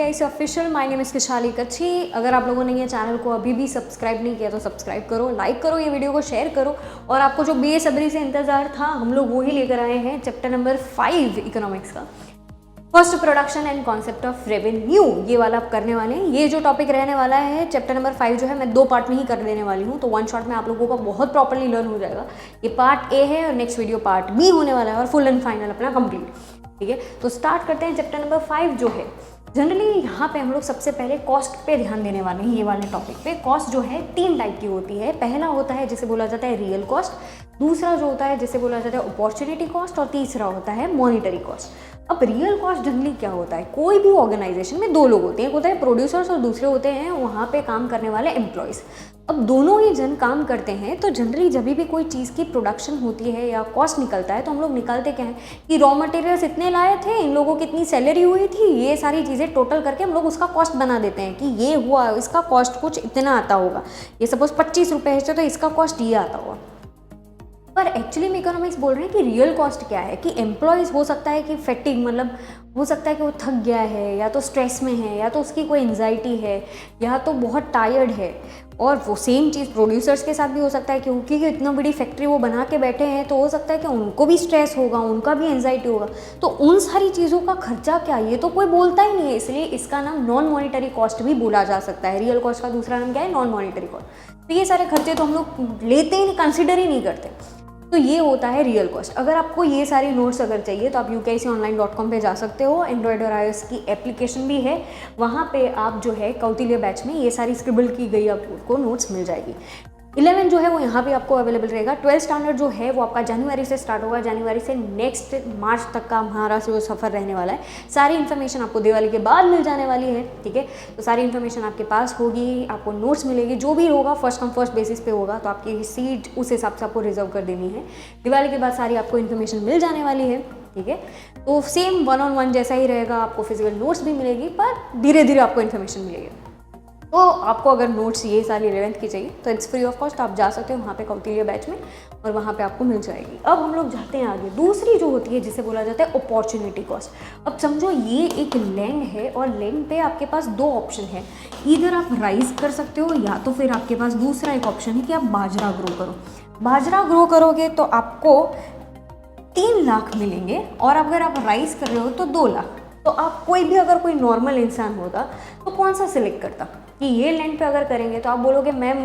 UKIC official. My name is Kishali Kachchhi. अगर आप लोगों ने ये चैनल को अभी भी सब्सक्राइब नहीं किया तो सब्सक्राइब करो, लाइक करो, ये वीडियो को शेयर करो। और आपको जो बेसब्री से इंतज़ार था, हम लोग वही लेकर आए हैं चैप्टर नंबर 5 इकोनॉमिक्स का, first production and concept of revenue. ये वाला आप करने वाले हैं। ये जो टॉपिक रहने वाला है चैप्टर नंबर 5 जो है, मैं 2 पार्ट में ही कर देने वाली हूँ, तो 1 शॉट में आप लोगों को बहुत प्रॉपर्ली लर्न हो जाएगा। ये पार्ट ए है और नेक्स्ट वीडियो पार्ट बी होने वाला है और फुल एंड फाइनल अपना कंप्लीट। ठीक है, तो स्टार्ट करते हैं चैप्टर नंबर 5 जो है। जनरली यहाँ पे हम लोग सबसे पहले कॉस्ट पे ध्यान देने वाले हैं। ये वाले टॉपिक पे कॉस्ट जो है 3 टाइप की होती है। पहला होता है जिसे बोला जाता है रियल कॉस्ट, दूसरा जो होता है जिसे बोला जाता है अपॉर्चुनिटी कॉस्ट, और तीसरा होता है मॉनिटरी कॉस्ट। अब रियल कॉस्ट जनरली क्या होता है, कोई भी ऑर्गेनाइजेशन में 2 लोग होते हैं, एक होता है प्रोड्यूसर्स और दूसरे होते हैं वहाँ पे काम करने वाले एम्प्लॉयज़। अब दोनों ही जन काम करते हैं, तो जनरली जब भी कोई चीज़ की प्रोडक्शन होती है या कॉस्ट निकलता है, तो हम लोग निकालते क्या है कि रॉ मटेरियल्स इतने लाए थे, इन लोगों की इतनी सैलरी हुई थी, ये सारी चीज़ें टोटल करके हम लोग उसका कॉस्ट बना देते हैं कि ये हुआ, इसका कॉस्ट कुछ इतना आता होगा। ये सपोज 25 रुपये है तो इसका कॉस्ट ये आता होगा। पर एक्चुअली में इकोनॉमिक्स बोल रहे हैं कि रियल कॉस्ट क्या है, कि एम्प्लॉयज़ हो सकता है कि फैटिग, मतलब हो सकता है कि वो थक गया है, या तो स्ट्रेस में है, या तो उसकी कोई एंजाइटी है, या तो बहुत टायर्ड है। और वो सेम चीज़ प्रोड्यूसर्स के साथ भी हो सकता है, क्योंकि इतना बड़ी फैक्ट्री वो बना के बैठे हैं, तो हो सकता है कि उनको भी स्ट्रेस होगा, उनका भी एंजाइटी होगा। तो उन सारी चीज़ों का खर्चा क्या, ये तो कोई बोलता ही नहीं है, इसलिए इसका नाम नॉन मॉनिटरी कॉस्ट भी बोला जा सकता है। रियल कॉस्ट का दूसरा नाम क्या है, नॉन मॉनिटरी कॉस्ट। तो ये सारे खर्चे तो हम लोग लेते ही नहीं, कंसिडर ही नहीं करते। तो ये होता है रियल कॉस्ट। अगर आपको ये सारी नोट्स अगर चाहिए तो आप UKIConline.com पे जा सकते हो। एंड्रॉयड और iOS की एप्लीकेशन भी है, वहाँ पे आप जो है कौटिल्य बैच में ये सारी स्क्रिबल की गई आपको नोट्स मिल जाएगी। 11 जो है वो यहाँ भी आपको अवेलेबल रहेगा। 12 स्टैंडर्ड जो है वो आपका जनवरी से स्टार्ट होगा, जनवरी से नेक्स्ट मार्च तक का हमारा जो सफ़र रहने वाला है। सारी इन्फॉर्मेशन आपको दिवाली के बाद मिल जाने वाली है। ठीक है, तो सारी इन्फॉर्मेशन आपके पास होगी, आपको नोट्स मिलेगी, जो भी होगा फर्स्ट कम फर्स्ट बेसिस पे होगा, तो आपकी सीट उस हिसाब से आपको रिजर्व कर देनी है। दिवाली के बाद सारी आपको इन्फॉर्मेशन मिल जाने वाली है। ठीक है, तो सेम 1-on-1 जैसा ही रहेगा, आपको फिजिकल नोट्स भी मिलेगी, पर धीरे धीरे आपको इन्फॉर्मेशन मिलेगी। तो आपको अगर नोट्स ये सारी 11th की चाहिए तो इट्स फ्री ऑफ कॉस्ट, आप जा सकते हो वहाँ पे कौटिल्य बैच में, और वहाँ पे आपको मिल जाएगी। अब हम लोग जाते हैं आगे। दूसरी जो होती है जिसे बोला जाता है अपॉर्चुनिटी कॉस्ट। अब समझो ये एक लैंड है, और लैंड पे आपके पास 2 ऑप्शन है, इधर आप राइस कर सकते हो, या तो फिर आपके पास दूसरा एक ऑप्शन है कि आप बाजरा ग्रो करो। बाजरा ग्रो करोगे तो आपको 3 लाख मिलेंगे, और अगर आप राइस कर रहे हो तो 2 लाख। तो आप कोई भी अगर कोई नॉर्मल इंसान होता तो कौन सा सिलेक्ट करता कि ये लैंड पे अगर करेंगे, तो आप बोलोगे मैम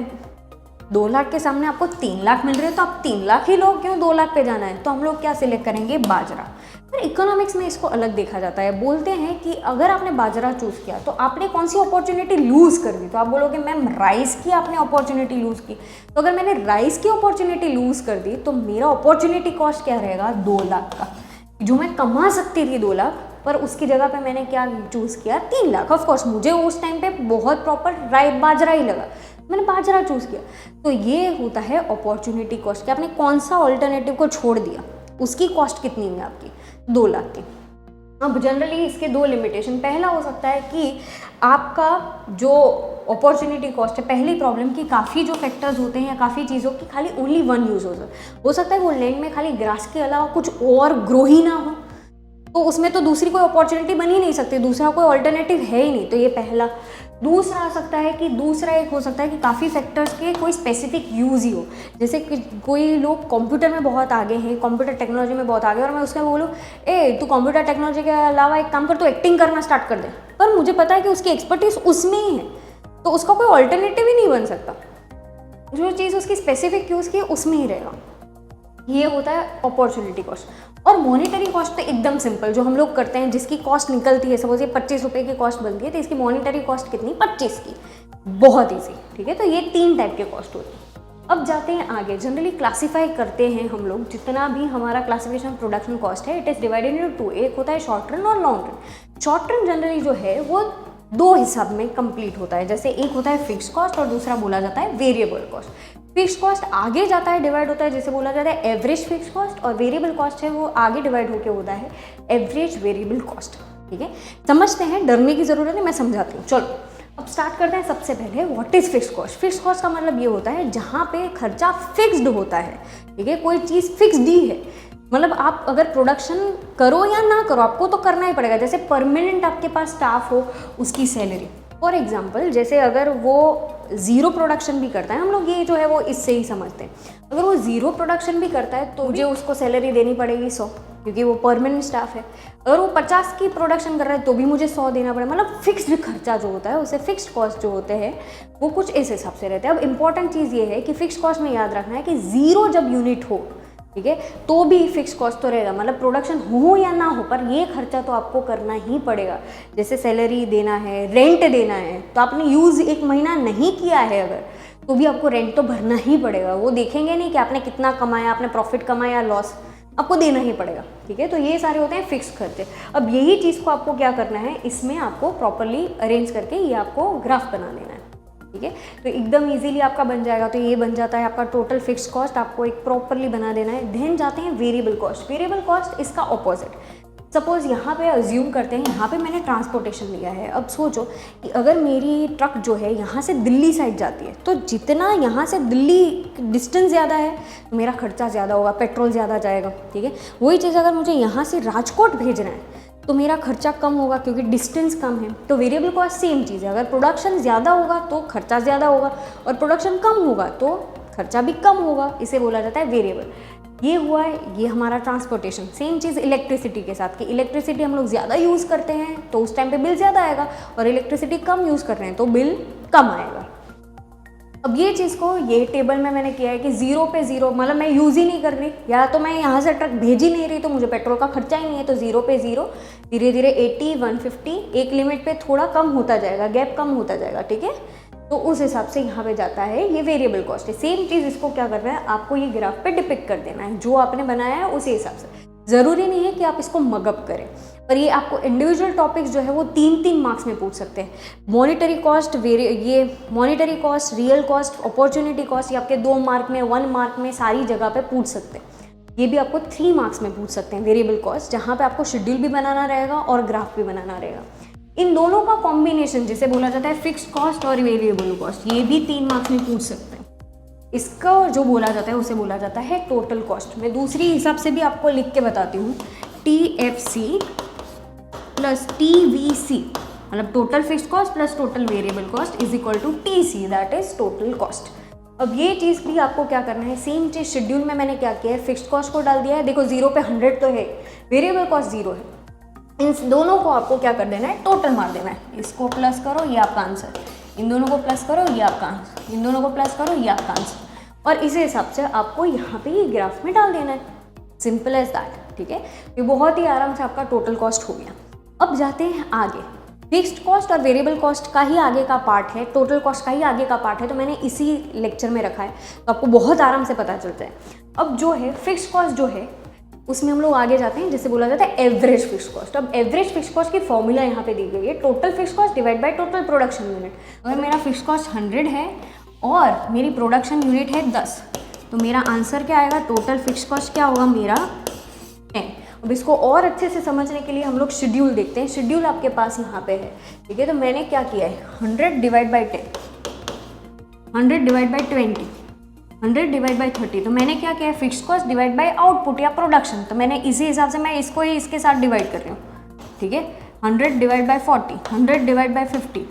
2 लाख के सामने आपको 3 लाख मिल रहे हैं, तो आप 3 लाख ही लो, क्यों 2 लाख पे जाना है। तो हम लोग क्या सिलेक्ट करेंगे, बाजरा। पर इकोनॉमिक्स में इसको अलग देखा जाता है। बोलते हैं कि अगर आपने बाजरा चूज़ किया तो आपने कौन सी अपॉर्चुनिटी लूज़ कर दी। तो आप बोलोगे मैम राइस की आपने अपॉर्चुनिटी लूज़ की। तो अगर मैंने राइस की अपॉर्चुनिटी लूज़ कर दी तो मेरा अपॉर्चुनिटी कॉस्ट क्या रहेगा, 2 लाख का, जो मैं कमा सकती थी 2 लाख, पर उसकी जगह पे मैंने क्या चूज़ किया, 3 लाख। ऑफ कोर्स मुझे उस टाइम पे बहुत प्रॉपर बाजरा ही लगा, मैंने बाजरा चूज़ किया। तो ये होता है अपॉर्चुनिटी कॉस्ट, कि आपने कौन सा ऑल्टरनेटिव को छोड़ दिया, उसकी कॉस्ट कितनी हुई आपकी, 2 लाख की। अब जनरली इसके 2 लिमिटेशन। पहला हो सकता है कि आपका जो अपॉर्चुनिटी कॉस्ट है, पहली प्रॉब्लम की काफ़ी जो फैक्टर्स होते हैं या काफ़ी चीज़ों की खाली ओनली 1 यूज़ हो सकता है वो लैंड में खाली ग्रास के अलावा कुछ और ग्रो ही ना हो, तो उसमें तो दूसरी कोई अपॉर्चुनिटी बन ही नहीं सकती, दूसरा कोई ऑल्टरनेटिव है ही नहीं। तो ये पहला। दूसरा आ सकता है कि दूसरा एक हो सकता है कि काफ़ी फैक्टर्स के कोई स्पेसिफिक यूज़ ही हो, जैसे कि कोई लोग कंप्यूटर में बहुत आगे हैं, कंप्यूटर टेक्नोलॉजी में बहुत आगे, और मैं उसमें बोलूँ तू कंप्यूटर टेक्नोलॉजी के अलावा एक काम कर, तो एक्टिंग करना स्टार्ट कर दे, पर मुझे पता है कि उसकी एक्सपर्टीज उसमें ही है, तो उसका कोई ऑल्टरनेटिव ही नहीं बन सकता। जो चीज़ उसकी स्पेसिफिक यूज़ की है उसमें ही रहेगा। ये होता है अपॉर्चुनिटी कॉस्ट। और मॉनिटरी कॉस्ट तो एकदम सिंपल, जो हम लोग करते हैं, जिसकी कॉस्ट निकलती है, सपोज ये 25 रुपये की कॉस्ट बनती है, तो इसकी मॉनिटरी कॉस्ट कितनी, 25 की। बहुत ईजी। ठीक है, तो ये 3 टाइप के कॉस्ट होते हैं। अब जाते हैं आगे। जनरली क्लासीफाई करते हैं हम लोग, जितना भी हमारा क्लासिफिकेशन प्रोडक्शन कॉस्ट है, इट इज़ डिवाइडेड इनटू 2। एक होता है शॉर्ट रन और long run. Short run generally जो है वो 2 हिसाब में कंप्लीट होता है, जैसे एक होता है फिक्स कॉस्ट और दूसरा बोला जाता है वेरिएबल कॉस्ट। फिक्स कॉस्ट आगे जाता है, डिवाइड होता है, जैसे बोला जाता है एवरेज फिक्स कॉस्ट, और वेरिएबल कॉस्ट है वो आगे डिवाइड होकर होता है एवरेज वेरिएबल कॉस्ट। ठीक है, समझते हैं, डरने की जरूरत है, मैं समझाती हूँ। चलो अब स्टार्ट करते हैं। सबसे पहले what is fix cost. Fix cost का मतलब ये होता है जहाँ पे खर्चा फिक्स्ड होता है। ठीक है, कोई चीज़ फिक्स्ड ही है, मतलब आप अगर प्रोडक्शन करो या ना करो, आपको तो करना ही पड़ेगा। जैसे परमानेंट आपके पास स्टाफ हो, उसकी सैलरी, फॉर एग्जाम्पल जैसे अगर वो ज़ीरो प्रोडक्शन भी करता है, हम लोग ये जो है वो इससे ही समझते हैं, अगर वो ज़ीरो प्रोडक्शन भी करता है तो मुझे उसको सैलरी देनी पड़ेगी 100, क्योंकि वो परमानेंट स्टाफ है। अगर वो 50 की प्रोडक्शन कर रहा है तो भी मुझे 100 देना पड़ेगा। मतलब फिक्स्ड खर्चा जो होता है, उसे फिक्स्ड कॉस्ट जो होते हैं वो कुछ इस हिसाब से रहते हैं। अब इंपॉर्टेंट चीज़ ये है कि फिक्स्ड कॉस्ट में याद रखना है कि ज़ीरो जब यूनिट हो, ठीक है, तो भी फिक्स कॉस्ट तो रहेगा, मतलब प्रोडक्शन हो या ना हो, पर ये खर्चा तो आपको करना ही पड़ेगा। जैसे सैलरी देना है, रेंट देना है, तो आपने यूज़ 1 महीना नहीं किया है अगर, तो भी आपको रेंट तो भरना ही पड़ेगा। वो देखेंगे नहीं कि आपने कितना कमाया, आपने प्रॉफिट कमाया या लॉस, आपको देना ही पड़ेगा, ठीक है। तो ये सारे होते हैं फिक्स खर्चे। अब यही चीज़ को आपको क्या करना है, इसमें आपको प्रॉपरली अरेंज करके ये आपको ग्राफ बना लेना है, ठीक है। तो एकदम इजीली आपका बन जाएगा। तो ये बन जाता है आपका टोटल फिक्स कॉस्ट, आपको एक प्रॉपरली बना देना है। देन जाते हैं वेरिएबल कॉस्ट। वेरिएबल कॉस्ट इसका ऑपोजिट। सपोज यहाँ पे अज्यूम करते हैं, यहाँ पे मैंने ट्रांसपोर्टेशन लिया है। अब सोचो कि अगर मेरी ट्रक जो है यहाँ से दिल्ली साइड जाती है, तो जितना यहाँ से दिल्ली डिस्टेंस ज़्यादा है तो मेरा खर्चा ज़्यादा होगा, पेट्रोल ज़्यादा जाएगा, ठीक है। वही चीज़ अगर मुझे यहाँ से राजकोट भेजना है तो मेरा खर्चा कम होगा, क्योंकि डिस्टेंस कम है। तो वेरिएबल कॉस्ट सेम चीज़ है, अगर प्रोडक्शन ज़्यादा होगा तो खर्चा ज़्यादा होगा, और प्रोडक्शन कम होगा तो खर्चा भी कम होगा। इसे बोला जाता है वेरिएबल। ये हुआ है, ये हमारा ट्रांसपोर्टेशन। सेम चीज़ इलेक्ट्रिसिटी के साथ, कि इलेक्ट्रिसिटी हम लोग ज़्यादा यूज़ करते हैं तो उस टाइम पे बिल ज़्यादा आएगा, और इलेक्ट्रिसिटी कम यूज़ कर रहे हैं तो बिल कम आएगा। अब ये चीज़ को ये टेबल में मैंने किया है कि 0 पे 0, मतलब मैं यूज़ ही नहीं कर रही, या तो मैं यहाँ से ट्रक भेज ही नहीं रही तो मुझे पेट्रोल का खर्चा ही नहीं है, तो 0 पे 0, धीरे धीरे 80, 150, एक लिमिट पे थोड़ा कम होता जाएगा, गैप कम होता जाएगा, ठीक है। तो उस हिसाब से यहाँ पे जाता है, ये वेरिएबल कॉस्ट है। सेम चीज़ इसको क्या करना है, आपको ये ग्राफ पे डिपिक्ट कर देना है, जो आपने बनाया है उसी हिसाब से। ज़रूरी नहीं है कि आप इसको मगअप करें, पर ये आपको इंडिविजुअल टॉपिक्स जो है वो 3-3 मार्क्स में पूछ सकते हैं। मॉनिटरी कॉस्ट, ये monetary cost, real cost, opportunity cost, ये आपके 2 मार्क में, 1 मार्क में सारी जगह पे पूछ सकते हैं। ये भी आपको 3 मार्क्स में पूछ सकते हैं वेरिएबल कॉस्ट, जहाँ पे आपको शेड्यूल भी बनाना रहेगा और ग्राफ भी बनाना रहेगा। इन दोनों का कॉम्बिनेशन जिसे बोला जाता है फिक्स्ड कॉस्ट और वेरिएबल कॉस्ट, ये भी 3 मार्क्स में पूछ सकते हैं। इसका जो बोला जाता है उसे बोला जाता है टोटल कॉस्ट। मैं दूसरी हिसाब से भी आपको लिख के बताती हूँ, TFC प्लस TVC, मतलब total fixed cost plus total variable cost is equal to TC, that is total cost. अब ये चीज़ भी आपको क्या करना है, सेम चीज़ शेड्यूल में मैंने क्या किया है, फिक्स्ड कॉस्ट को डाल दिया है। देखो 0 पे 100 तो है, वेरिएबल कॉस्ट 0 है, इन दोनों को आपको क्या कर देना है, टोटल मार देना है। इसको प्लस करो, ये आपका आंसर, इन दोनों को प्लस करो, ये आपका आंसर, इन दोनों को प्लस करो, ये आपका आंसर, और इसी हिसाब से आपको यहाँ पे ये ग्राफ में डाल देना है। सिंपल एज दैट, ठीक है। ये बहुत ही आराम से आपका टोटल कॉस्ट हो गया। अब जाते हैं आगे। फिक्स्ड कॉस्ट और वेरिएबल कॉस्ट का ही आगे का पार्ट है, टोटल कॉस्ट का ही आगे का पार्ट है, तो मैंने इसी लेक्चर में रखा है, तो आपको बहुत आराम से पता चलता है। अब जो है फिक्स्ड कॉस्ट जो है उसमें हम लोग आगे जाते हैं, जिसे बोला जाता है एवरेज फिक्स्ड कॉस्ट। अब एवरेज फिक्स्ड कॉस्ट की फॉर्मूला यहाँ पे दी गई है, total fixed cost divide by total production unit. अगर मेरा फिक्स्ड कॉस्ट 100 है और मेरी प्रोडक्शन यूनिट है 10, तो मेरा आंसर क्या आएगा, टोटल फिक्स्ड कॉस्ट क्या होगा मेरा 10। अब इसको और अच्छे से समझने के लिए हम लोग शेड्यूल देखते हैं। शेड्यूल आपके पास यहाँ पे है, ठीक है। तो मैंने क्या किया है, 100 divide by 10, 100 divide by 20, 100 divide by 30। तो मैंने क्या किया है, fixed cost divide by output या प्रोडक्शन। तो मैंने इसी हिसाब से मैं इसको ही इसके साथ डिवाइड कर रही हूँ, ठीक है। 100 डिवाइड बाई 40, 100 डिवाइड बाई 50,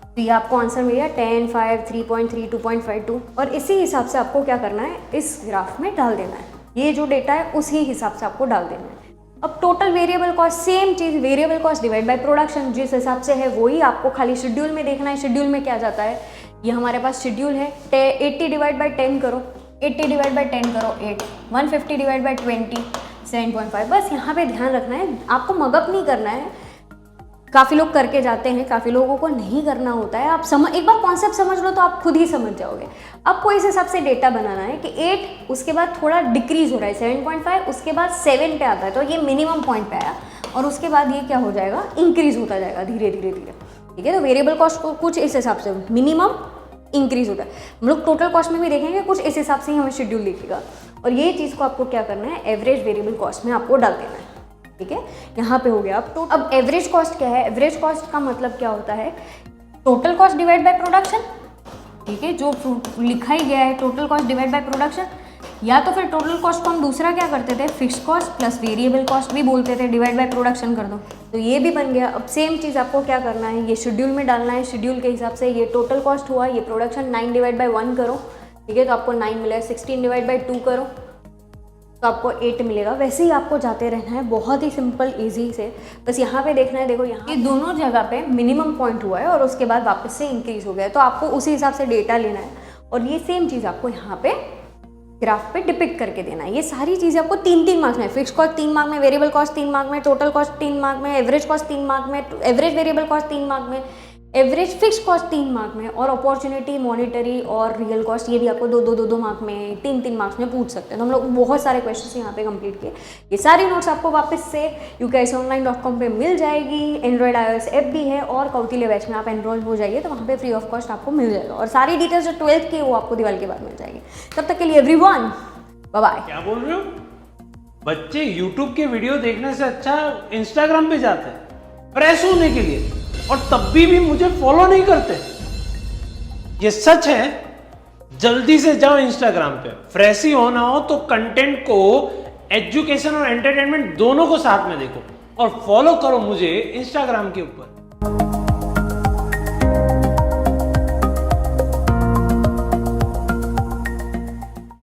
तो ये आपको आंसर मिल गया 10, 5, 3.3, 2.52। और इसी हिसाब से आपको क्या करना है, इस ग्राफ में डाल देना है। ये जो डेटा है उसी हिसाब से आपको डाल देना है। अब total variable cost, same cheese, variable cost divide by production, जिस हिसाब से है वही आपको खाली शेड्यूल में देखना है। शेड्यूल में क्या जाता है, ये हमारे पास शेड्यूल है, 80 डिवाइड बाई 10 करो, 80 डिवाइड बाई 10 करो 8, 150 डिवाइड बाई 20 7.5। बस यहाँ पे ध्यान रखना है, आपको मगअप नहीं करना है। काफ़ी लोग करके जाते हैं, काफ़ी लोगों को नहीं करना होता है। आप एक बार कॉन्सेप्ट समझ लो तो आप खुद ही समझ जाओगे। आपको इस हिसाब से डेटा बनाना है कि 8, उसके बाद थोड़ा डिक्रीज हो रहा है 7.5, उसके बाद 7 पे आता है, तो ये मिनिमम पॉइंट पे आया, और उसके बाद ये क्या हो जाएगा, इंक्रीज होता जाएगा धीरे धीरे धीरे, ठीक है। तो वेरिएबल कॉस्ट को कुछ इस हिसाब से मिनिमम इंक्रीज होता है। हम लोग टोटल कॉस्ट में भी देखेंगे, कुछ इस हिसाब से ही हमें शेड्यूल दिखेगा। और ये चीज़ को आपको क्या करना है, एवरेज वेरिएबल कॉस्ट में आपको डाल देना है, ठीक है। यहाँ पे हो गया। अब एवरेज कॉस्ट क्या है, एवरेज कॉस्ट का मतलब क्या होता है, total cost divide by production, ठीक है। जो लिखा ही गया है total cost divide by production, या तो फिर टोटल कॉस्ट को हम दूसरा क्या करते थे, fix cost plus variable cost भी बोलते थे, डिवाइड बाय प्रोडक्शन कर दो, तो ये भी बन गया। अब सेम चीज़ आपको क्या करना है, ये शेड्यूल में डालना है, शेड्यूल के हिसाब से ये टोटल कॉस्ट हुआ, ये प्रोडक्शन 9 डिवाइड बाई 1 करो, ठीक है, तो आपको 9 मिलेगा। 16 डिवाइड बाई 2 करो तो आपको 8 मिलेगा। वैसे ही आपको जाते रहना है, बहुत ही सिंपल ईजी से। बस यहाँ पे देखना है, देखो यहाँ ये दोनों जगह पे मिनिमम पॉइंट हुआ है और उसके बाद वापस से इंक्रीज हो गया है, तो आपको उसी हिसाब से डेटा लेना है और ये सेम चीज़ आपको यहाँ पे ग्राफ पे डिपिक्ट करके देना है। ये सारी चीज़ें आपको 3-3 मार्क्स में, फिक्स कॉस्ट 3 मार्क में, वेरिएबल कॉस्ट 3 मार्क में, टोटल कॉस्ट 3 मार्क में, एवरेज कॉस्ट 3 मार्क में, एवरेज वेरिएबल कॉस्ट 3 मार्क में, एवरेज फिक्स कॉस्ट 3 मार्क में, और अपॉर्चुनिटी, मॉनिटरी और रियल कॉस्ट ये भी आपको 2-2 मार्क में, 3-3 मार्क्स में पूछ सकते हैं। तो हम लोग बहुत सारे क्वेश्चंस यहाँ पे कंप्लीट किए। ये सारी नोट्स आपको वापस से UKSonline.com पे मिल जाएगी। एंड्रॉइड iOS ऐप भी है और कौटिल्य बैच में आप एनरोल हो जाइए तो वहाँ पे फ्री ऑफ कॉस्ट आपको मिल जाएगा, और सारी डिटेल्स जो 12th की वो आपको दिवाली के बाद मिल जाएगी। तब तक के लिए एवरीवन बाय बाय। क्या बोल रहे हो? बच्चे YouTube के वीडियो देखने से अच्छा Instagram पे जाते हैं फ्रेश होने के लिए, और तब भी मुझे फॉलो नहीं करते। ये सच है। जल्दी से जाओ Instagram पे, फ्रेश ही होना हो तो कंटेंट को, एजुकेशन और एंटरटेनमेंट दोनों को साथ में देखो, और फॉलो करो मुझे Instagram के ऊपर।